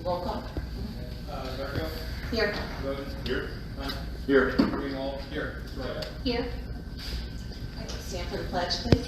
Roll call. Garfield? Here. Rhodes? Here. Hunt? Here. Greenwald? Here. Soraya? Here. All right, stand for the pledge, please.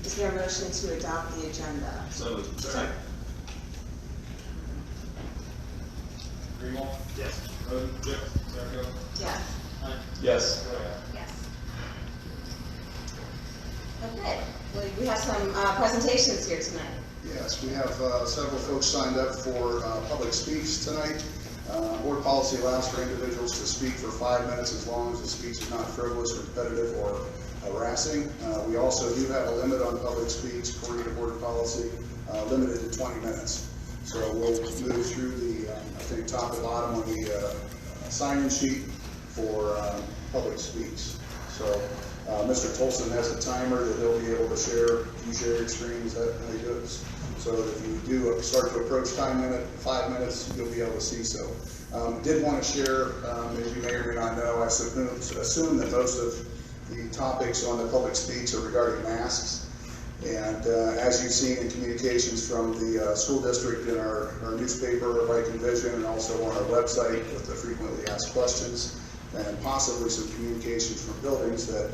Is there a motion to adopt the agenda? So moved. Second. Greenwald? Yes. Rhodes? Yes. Garfield? Yes. Hunt? Yes. Soraya? Yes. Okay, well, we have some presentations here tonight. Yes, we have several folks signed up for public speech tonight. Board policy allows for individuals to speak for 5 minutes as long as the speech is not frivolous, repetitive, or harassing. We also do have a limit on public speech according to board policy, limited to 20 minutes. So we'll move through the, I think, top to bottom on the sign-in sheet for public speech. So Mr. Tolson has a timer that he'll be able to share. If you share your screen, is that how he does? So if you do start to approach 5 minutes, you'll be able to see so. Did want to share, as you may or may not know, I assume that most of the topics on the public speech are regarding masks. And as you've seen in communications from the school district in our newspaper, Viking Vision, and also on our website with the frequently asked questions, and possibly some communications from buildings, that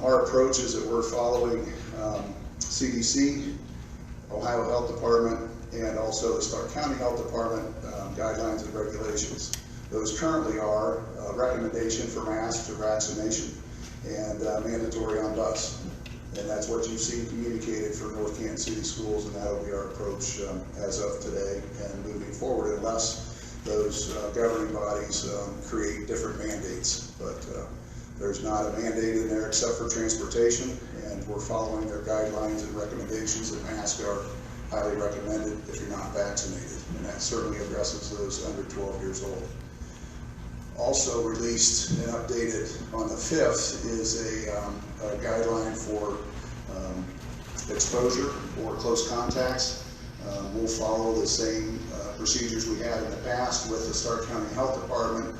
our approach is that we're following CDC, Ohio Health Department, and also the Stark County Health Department guidelines and regulations. Those currently are recommendation for masks or vaccination and mandatory on bus. And that's what you've seen communicated from North Canton City Schools, and that'll be our approach as of today and moving forward, unless those governing bodies create different mandates. But there's not a mandate in there except for transportation, and we're following their guidelines and recommendations that masks are highly recommended if you're not vaccinated, and that certainly addresses those under 12 years old. Also released and updated on the 5th is a guideline for exposure or close contacts. We'll follow the same procedures we had in the past with the Stark County Health Department.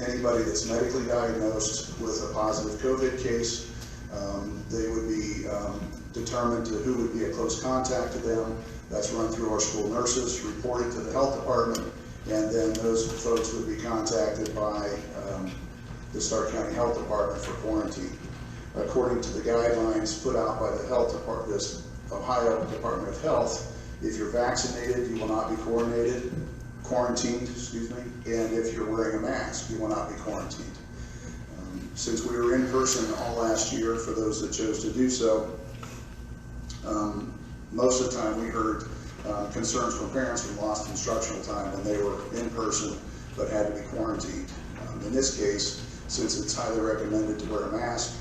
Anybody that's medically diagnosed with a positive COVID case, they would be determined to who would be a close contact to them. That's run through our school nurses, reported to the health department, and then those folks would be contacted by the Stark County Health Department for quarantine. According to the guidelines put out by the health department, this Ohio Department of Health, if you're vaccinated, you will not be quarantined, and if you're wearing a mask, you will not be quarantined. Since we were in person all last year, for those that chose to do so, most of the time we heard concerns from parents from lost instructional time when they were in person but had to be quarantined. In this case, since it's highly recommended to wear a mask,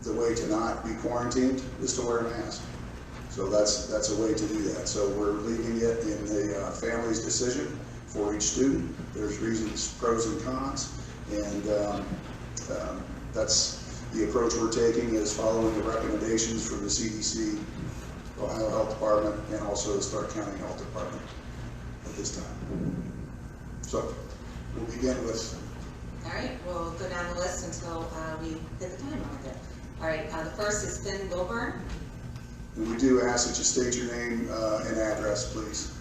the way to not be quarantined is to wear a mask. So that's a way to do that. So we're leaving it in the family's decision for each student. There's reasons, pros and cons, and that's the approach we're taking, is following the recommendations from the CDC, Ohio Health Department, and also the Stark County Health Department at this time. So we'll begin with. All right, we'll go down the list until we hit the time on it. All right, the first is Finn Wilburn. And we do ask that you state your name and address, please.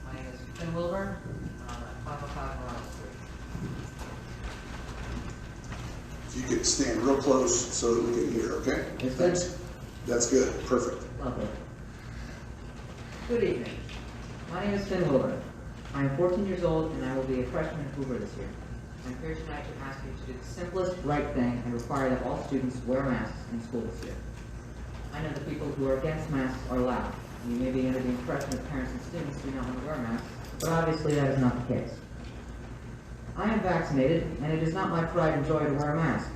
My name is Finn Wilburn. I'm at 505 Morales Street. If you could stand real close so that we can hear, okay? Is good? That's good, perfect. Lovely. Good evening. My name is Finn Wilburn. I am 14 years old and I will be a freshman in Hoover this year. I'm here tonight to ask you to do the simplest right thing and require that all students wear masks in school this year. I know the people who are against masks are loud. You may be under the impression that parents and students do not want to wear masks, but obviously that is not the case. I am vaccinated, and it is not my pride and joy to wear a mask.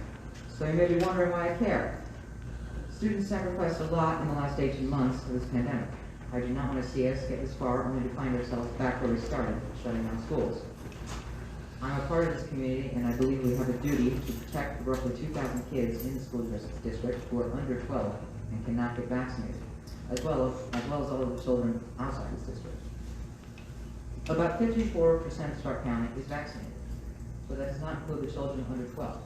So you may be wondering why I care. Students sacrificed a lot in the last 18 months of this pandemic. I do not want to see us get this far only to find ourselves back where we started, shutting down schools. I'm a part of this community, and I believe we have a duty to protect the roughly 2,000 kids in the school district who are under 12 and cannot get vaccinated, as well as all of the children outside this district. About 54% of Stark County is vaccinated, but that does not include the children under 12.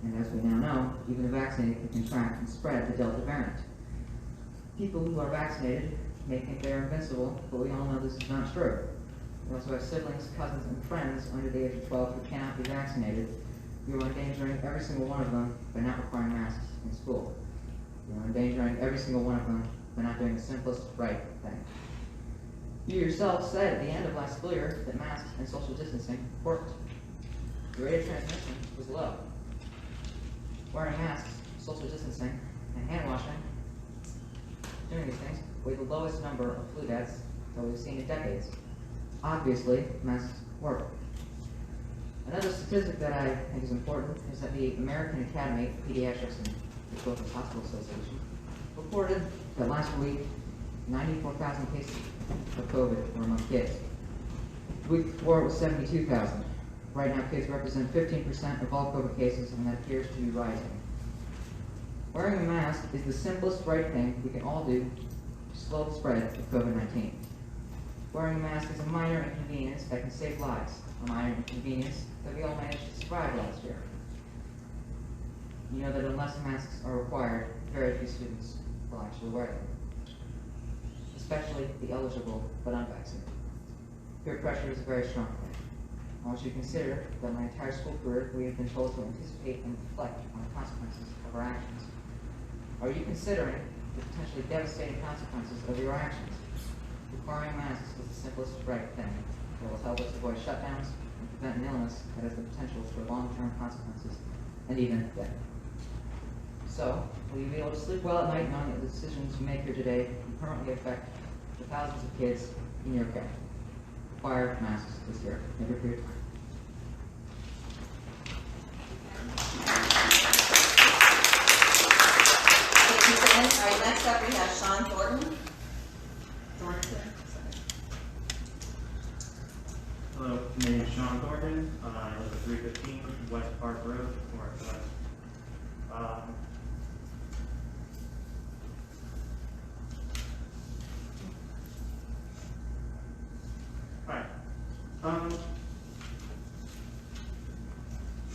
And as we now know, even the vaccinated can contract and spread the Delta variant. People who are vaccinated may think they are invincible, but we all know this is not true. We also have siblings, cousins, and friends under the age of 12 who cannot be vaccinated. We are endangering every single one of them by not requiring masks in school. We are endangering every single one of them by not doing the simplest right thing. You yourself said at the end of last school year that masks and social distancing worked. The rate of transmission was low. Wearing masks, social distancing, and hand washing, doing these things, were the lowest number of flu deaths that we've seen in decades. Obviously, masks work. Another statistic that I think is important is that the American Academy of Pediatrics and the Children's Hospital Association reported that last week, 94,000 cases of COVID were among kids. The week before, it was 72,000. Right now, kids represent 15% of all COVID cases, and that appears to be rising. Wearing a mask is the simplest right thing we can all do to slow the spread of COVID-19. Wearing a mask is a minor inconvenience that can save lives, a minor inconvenience that we all managed to survive last year. You know that unless masks are required, very few students will actually wear them, especially the eligible but unvaccinated. Peer pressure is a very strong thing. I want you to consider that my entire school career we have been told to anticipate and reflect on the consequences of our actions. Are you considering the potentially devastating consequences of your actions? Requiring masks is the simplest right thing that will help us avoid shutdowns and prevent an illness that has the potential for long-term consequences and even death. So, will you be able to sleep well at night knowing that the decisions you make here today can permanently affect the thousands of kids in your care? Require masks this year. Thank you for your time. Thank you, Ben. All right, next up we have Sean Thornton. Hello, my name is Sean Thornton. I live at 315 West Park Road, Northwest.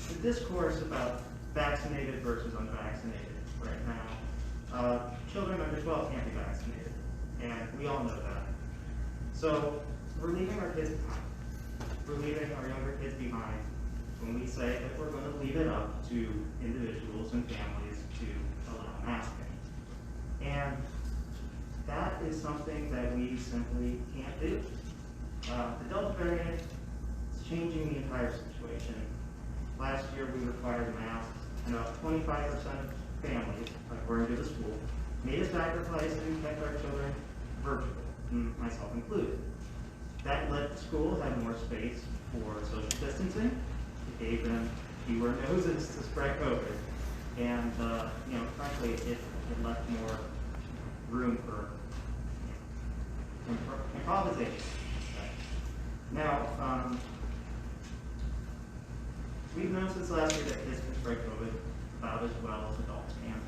The discourse about vaccinated versus unvaccinated right now, children under 12 can't be vaccinated, and we all know that. So we're leaving our kids behind. We're leaving our younger kids behind when we say that we're going to leave it up to individuals and families to allow masking. And that is something that we simply can't do. The Delta variant is changing the entire situation. Last year we required masks, and about 25% of families, according to the school, made a sacrifice and kept our children virtual, myself included. That let the school have more space for social distancing. It gave them fewer noses to spread COVID. And, frankly, it left more room for improvisation. Now, we've known since last year that kids can spread COVID about as well as adults can.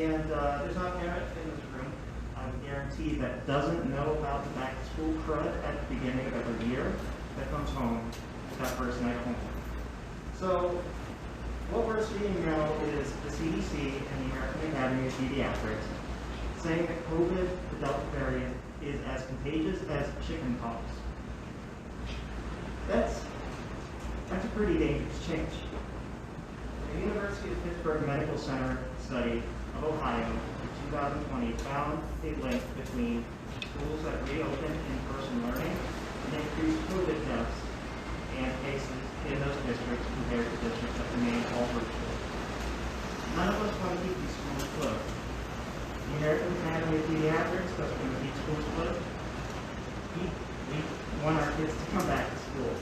And there's not a parent in this room, I would guarantee, that doesn't know about the back-to-school crud at the beginning of every year that comes home that first night home. So what we're seeing now is the CDC and the American Academy of Pediatrics saying that COVID, the Delta variant, is as contagious as chickenpox. That's a pretty dangerous change. The University of Pittsburgh Medical Center study of Ohio in 2020 found a link between schools that reopened in-person learning and increased COVID deaths and cases in those districts compared to districts that remain all virtual. None of us want to keep these schools closed. The American Academy of Pediatrics doesn't want to keep schools closed. We want our kids to come back to school.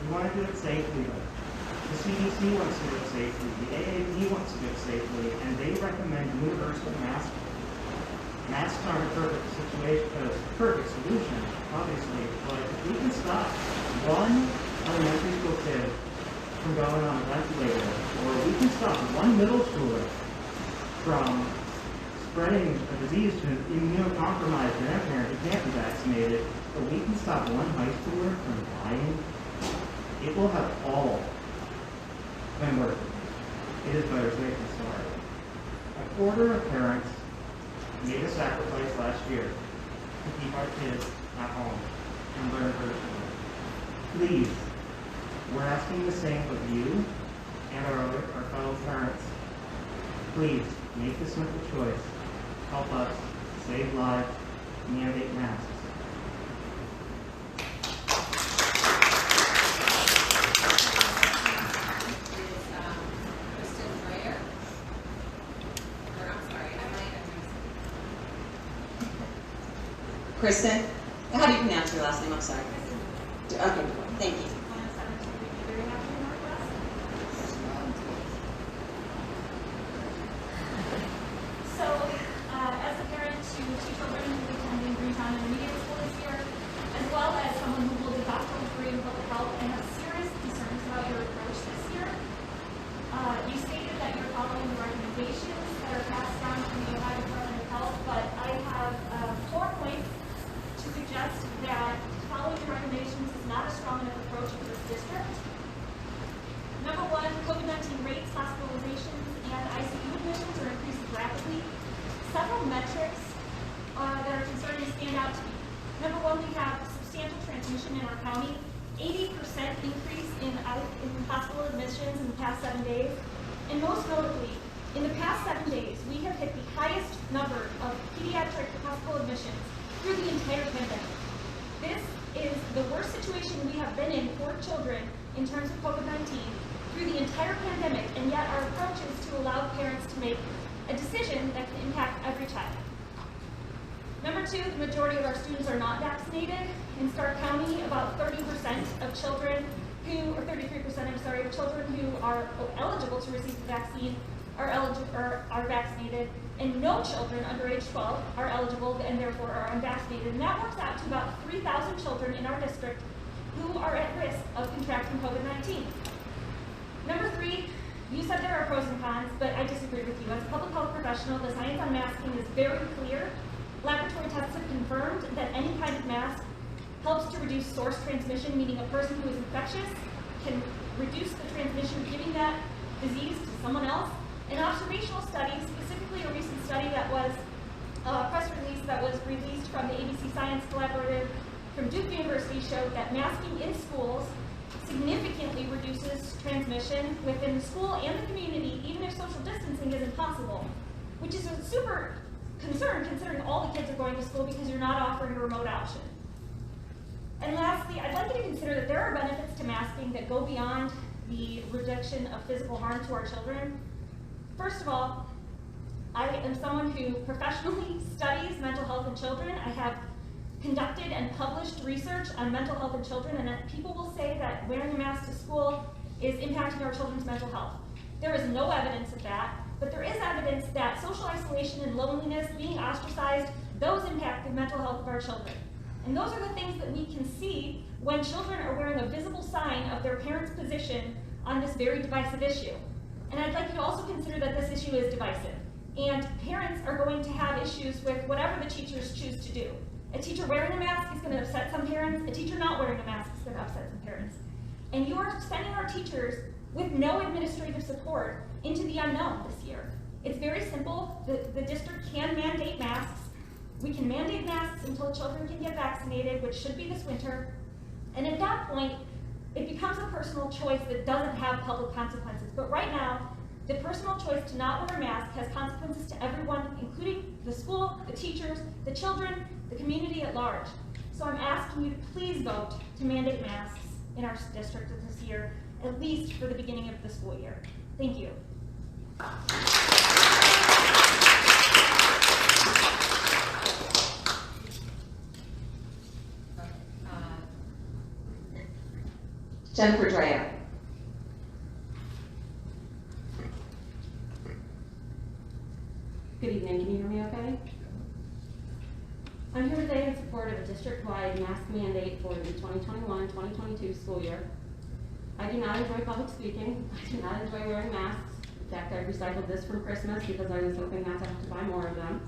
We want to do it safely. The CDC wants to do it safely. The AAP wants to do it safely, and they recommend universal masks. Masks aren't a perfect solution, obviously, but if we can stop one elementary school kids from going on a ventilator, or we can stop one middle schooler from spreading a disease to an immunocompromised grandparent who can't be vaccinated, or we can stop one high schooler from dying, it will have all been worth it. It is better safe than sorry. A quarter of parents made a sacrifice last year to keep our kids at home and learn virtually. Please, we're asking the same of you and our fellow parents. Please, make the simple choice. Help us save lives, mandate masks. Kristen, how do you pronounce your last name? I'm sorry. Okay, thank you. So, as a parent to two children who will be attending Greentown Intermediate School this year, as well as someone who will do doctoral degree in public health and have serious concerns about your approach this year, you stated that you're following the recommendations that are passed down from the Ohio Department of Health, but I have 4 points to suggest that following the recommendations is not a strong enough approach for this district. Number one, COVID-19 rates, hospitalizations, and ICU admissions are increasing rapidly. Several metrics that are concerning stand out to me. Number one, we have substantial transmission in our county, 80% increase in hospital admissions in the past 7 days. And most notably, in the past 7 days, we have hit the highest number of pediatric hospital admissions through the entire pandemic. This is the worst situation we have been in for children in terms of COVID-19 through the entire pandemic, and yet our approach is to allow parents to make a decision that can impact every child. Number two, the majority of our students are not vaccinated. In Stark County, about 30% of children who, or 33%, I'm sorry, of children who are eligible to receive the vaccine are vaccinated, and no children under age 12 are eligible and therefore are unvaccinated. And that works out to about 3,000 children in our district who are at risk of contracting COVID-19. Number three, you said there are pros and cons, but I disagree with you. As a public health professional, the science on masking is very clear. Laboratory tests have confirmed that any kind of mask helps to reduce source transmission, meaning a person who is infectious can reduce the transmission of giving that disease to someone else. An observational study, specifically a recent study that was a press release that was released from the ABC Science Collaborative from Duke University, showed that masking in schools significantly reduces transmission within the school and the community, even if social distancing isn't possible, which is a super concern considering all the kids are going to school because you're not offering a remote option. And lastly, I'd like you to consider that there are benefits to masking that go beyond the reduction of physical harm to our children. First of all, I am someone who professionally studies mental health in children. I have conducted and published research on mental health in children, and that people will say that wearing a mask to school is impacting our children's mental health. There is no evidence of that, but there is evidence that social isolation and loneliness, being ostracized, those impact the mental health of our children. And those are the things that we can see when children are wearing a visible sign of their parents' position on this very divisive issue. And I'd like you to also consider that this issue is divisive. And parents are going to have issues with whatever the teachers choose to do. A teacher wearing a mask is going to upset some parents. A teacher not wearing a mask is going to upset some parents. And you are sending our teachers with no administrative support into the unknown this year. It's very simple. The district can mandate masks. We can mandate masks until children can get vaccinated, which should be this winter. And at that point, it becomes a personal choice that doesn't have public consequences. But right now, the personal choice to not wear a mask has consequences to everyone, including the school, the teachers, the children, the community at large. So I'm asking you to please vote to mandate masks in our district this year, at least for the beginning of the school year. Thank you. Jennifer Dreyer. Good evening, can you hear me okay? I'm here today in support of a district-wide mask mandate for the 2021-2022 school year. I do not enjoy public speaking. I do not enjoy wearing masks. In fact, I recycled this from Christmas because I was hoping not to have to buy more of them.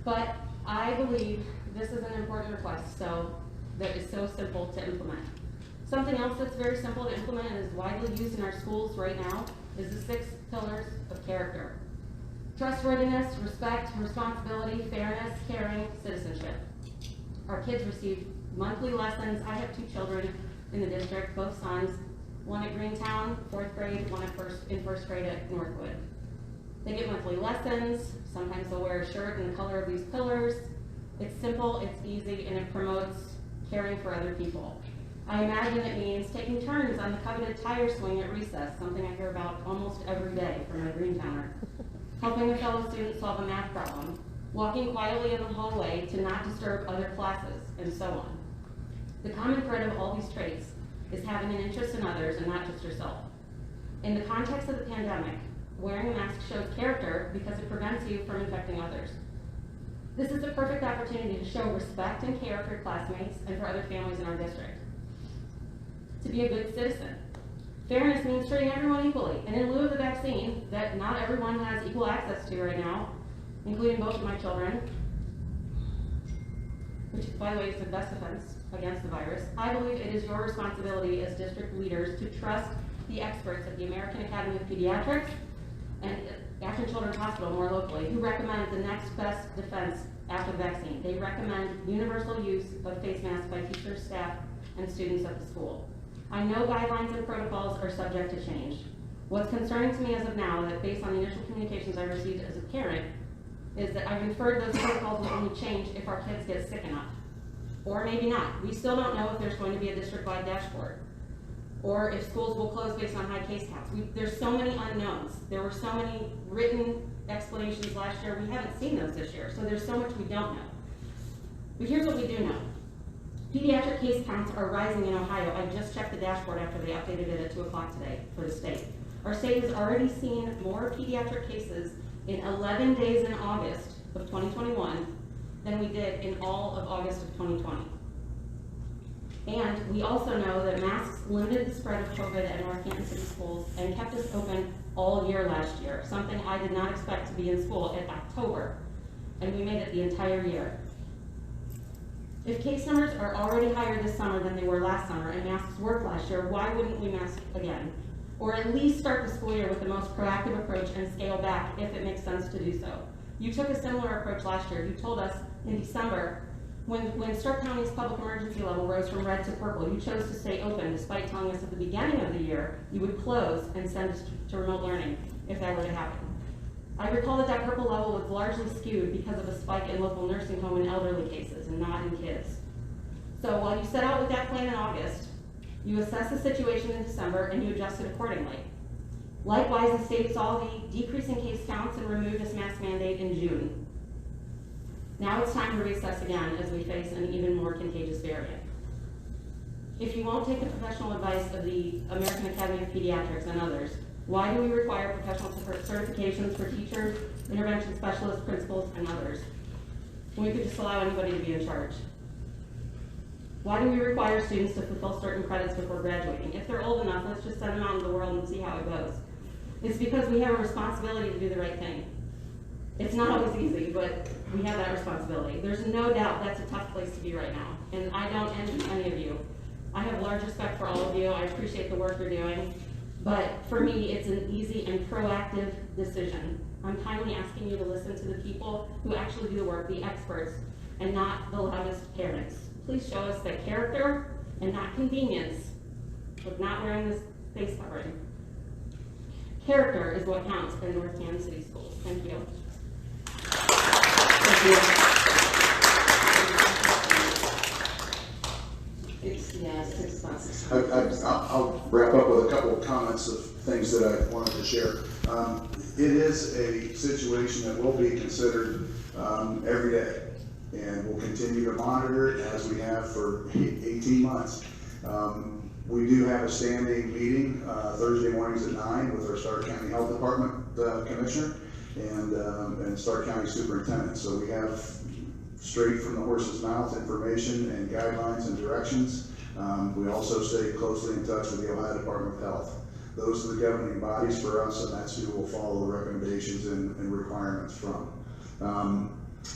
But I believe this is an important request, that is so simple to implement. Something else that's very simple to implement and is widely used in our schools right now is the 6 pillars of character. Trustworthiness, respect, responsibility, fairness, caring, citizenship. Our kids receive monthly lessons. I have 2 children in the district, both sons, one at Greentown, 4th grade, one in first grade at Northwood. They get monthly lessons. Sometimes they'll wear a shirt in the color of these pillars. It's simple, it's easy, and it promotes caring for other people. I imagine it means taking turns on the coveted tire swing at recess, something I hear about almost every day from my Greentowner. Helping a fellow student solve a math problem, walking quietly in the hallway to not disturb other classes, and so on. The common thread of all these traits is having an interest in others and not just yourself. In the context of the pandemic, wearing a mask shows character because it prevents you from infecting others. This is a perfect opportunity to show respect and care for your classmates and for other families in our district. To be a good citizen. Fairness means treating everyone equally, and in lieu of the vaccine that not everyone has equal access to right now, including both of my children, which by the way is the best defense against the virus, I believe it is your responsibility as district leaders to trust the experts at the American Academy of Pediatrics and Canton Children's Hospital more locally, who recommend the next best defense after the vaccine. They recommend universal use of face masks by teachers, staff, and students at the school. I know guidelines and protocols are subject to change. What's concerning to me as of now, that based on the initial communications I received as a parent, is that I've inferred those protocols will only change if our kids get sick enough. Or maybe not. We still don't know if there's going to be a district-wide dashboard, or if schools will close based on high case counts. There's so many unknowns. There were so many written explanations last year. We haven't seen those this year, so there's so much we don't know. But here's what we do know. Pediatric case counts are rising in Ohio. I just checked the dashboard after they updated it at 2 o'clock today for the state. Our state has already seen more pediatric cases in 11 days in August of 2021 than we did in all of August of 2020. And we also know that masks limited the spread of COVID at North Canton City Schools and kept us open all year last year, something I did not expect to be in school in October, and we made it the entire year. If case numbers are already higher this summer than they were last summer and masks worked last year, why wouldn't we mask again? Or at least start the school year with the most proactive approach and scale back if it makes sense to do so. You took a similar approach last year. You told us in December, when Stark County's public emergency level rose from red to purple, you chose to stay open despite telling us at the beginning of the year you would close and send us to remote learning if that were to happen. I recall that that purple level was largely skewed because of a spike in local nursing home and elderly cases and not in kids. So while you set out with that plan in August, you assessed the situation in December and you adjusted accordingly. Likewise, the state saw the decrease in case counts and removed this mask mandate in June. Now it's time to reassess again as we face an even more contagious variant. If you won't take the professional advice of the American Academy of Pediatrics and others, why do we require professional certifications for teachers, intervention specialists, principals, and others, when we could just allow anybody to be in charge? Why do we require students to fulfill certain credits before graduating? If they're old enough, let's just send them out into the world and see how it goes. It's because we have a responsibility to do the right thing. It's not always easy, but we have that responsibility. There's no doubt that's a tough place to be right now, and I don't envy any of you. I have large respect for all of you. I appreciate the work you're doing, but for me, it's an easy and proactive decision. I'm kindly asking you to listen to the people who actually do the work, the experts, and not the loudest parents. Please show us that character and not convenience with not wearing this face covering. Character is what counts in North Canton City Schools. Thank you. Thank you. Yeah, 6 months. I'll wrap up with a couple of comments of things that I wanted to share. It is a situation that will be considered every day, and we'll continue to monitor it as we have for 18 months. We do have a standing meeting Thursday mornings at 9 with our Stark County Health Department Commissioner and Stark County Superintendent. So we have straight from the horse's mouth information and guidelines and directions We also stay closely in touch with the Ohio Department of Health. Those are the governing bodies for us, and that's who will follow the recommendations and requirements from.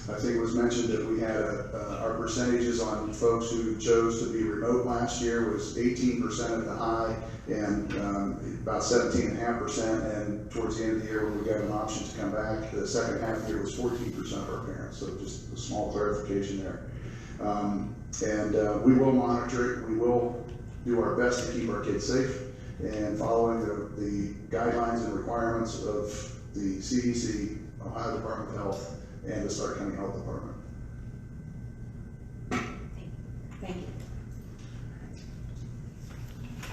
I think it was mentioned that we had our percentages on folks who chose to be remote last year was 18% at the high and about 17.5%. And towards the end of the year, when we got an option to come back, the second half of the year was 14% of our parents. So just a small clarification there. We will monitor it. We will do our best to keep our kids safe and following the guidelines and requirements of the CDC, Ohio Department of Health, and the Stark County Health Department. Thank you.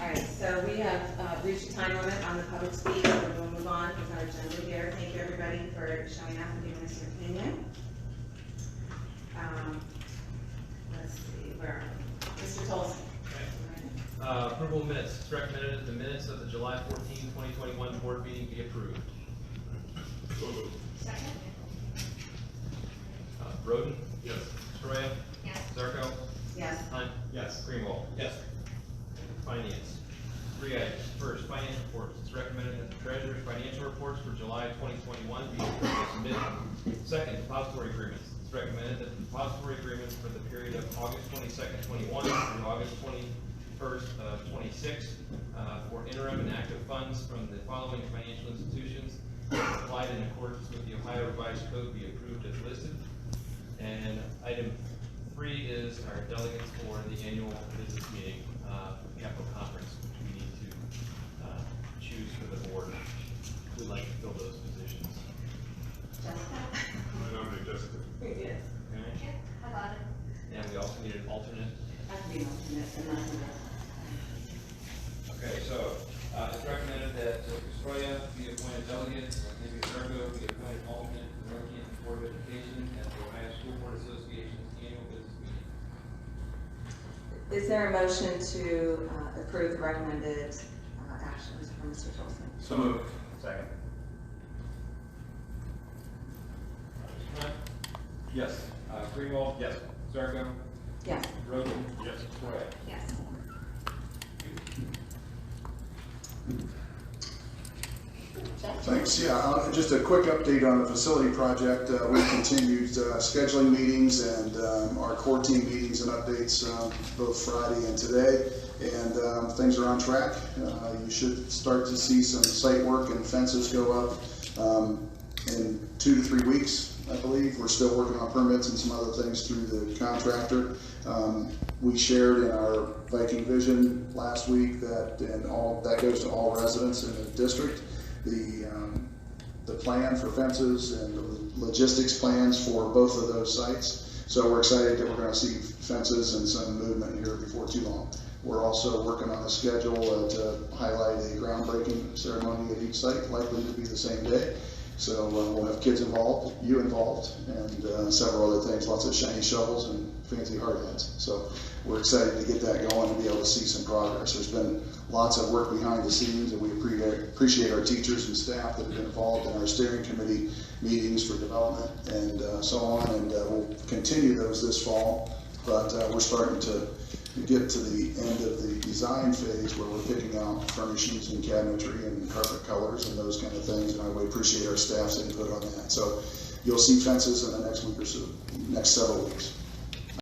All right, so we have reached a time limit on the public speak, so we'll move on with our agenda here. Thank you, everybody, for showing up and giving us your opinion. Let's see, where are we? Mr. Tolson. Approval of minutes. It's recommended that the minutes of the July 14, 2021 board meeting be approved. Second? Roden? Yes. Troya? Yes. Zarko? Yes. Hunt? Yes. Greenwald? Yes. Finance. 3 items. First, finance reports. It's recommended that the treasurer's financial reports for July 2021 be approved as submitted. Second, depository agreements. It's recommended that the depository agreements for the period of August 22nd, 21 through August 21st of 26 for interim and active funds from the following financial institutions applied in accordance with the Ohio Revised Code be approved as listed. And item 3 is our delegates for the annual business meeting, capital conference, which we need to choose for the board. We'd like to fill those positions. Jessica? I nominate Jessica. Yes. Okay? How about it? And we also need an alternate. I can be an alternate, and not an Okay, so it's recommended that Troya be appointed delegate, maybe Zarko be appointed alternate to the North Canton Board of Education at the Ohio School Board Association's annual business meeting. Is there a motion to approve the recommended actions from Mr. Tolson? So moved. Second. Hunt? Yes. Greenwald? Yes. Zarko? Yes. Roden? Yes. Troya? Yes. Thanks. Yeah, just a quick update on the facility project. We've continued scheduling meetings and our core team meetings and updates both Friday and today. And things are on track. You should start to see some site work and fences go up in 2 to 3 weeks, I believe. We're still working on permits and some other things through the contractor. We shared in our Viking Vision last week that that goes to all residents in the district. The plan for fences and the logistics plans for both of those sites. So we're excited that we're going to see fences and some movement here before too long. We're also working on a schedule to highlight a groundbreaking ceremony at each site, likely to be the same day. So we'll have kids involved, you involved, and several other things, lots of shiny shovels and fancy hard hats. So we're excited to get that going and be able to see some progress. There's been lots of work behind the scenes, and we appreciate our teachers and staff that have been involved in our steering committee meetings for development and so on. And we'll continue those this fall, but we're starting to get to the end of the design phase where we're picking out furnishings and cabinetry and carpet colors and those kind of things, and I would appreciate our staff's input on that. So you'll see fences in the next week or so, next several weeks.